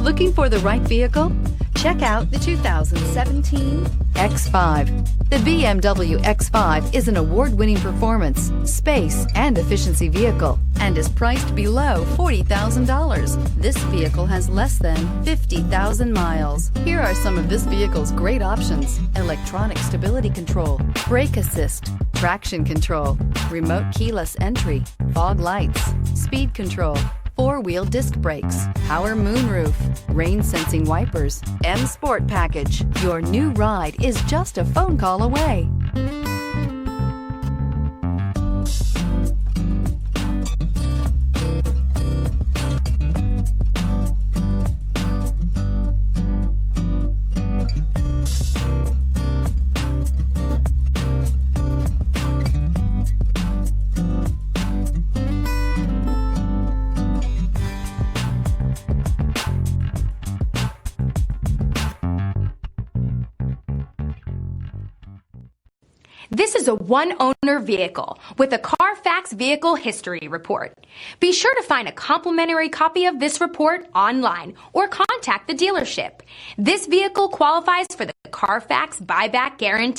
Looking for the right vehicle? Check out the 2017 X5. The BMW X5 is an award-winning performance, space, and efficiency vehicle and is priced below $40,000. This vehicle has less than 50,000 miles. Here are some of this vehicle's great options: electronic stability control, brake assist, traction control, remote keyless entry, fog lights, speed control, four-wheel disc brakes, power moonroof, rain sensing wipers, M Sport package. Your new ride is just a phone call away. This is a one-owner vehicle with a Carfax Vehicle History Report. Be sure to find a complimentary copy of this report online or contact the dealership. This vehicle qualifies for the Carfax Buyback Guarantee.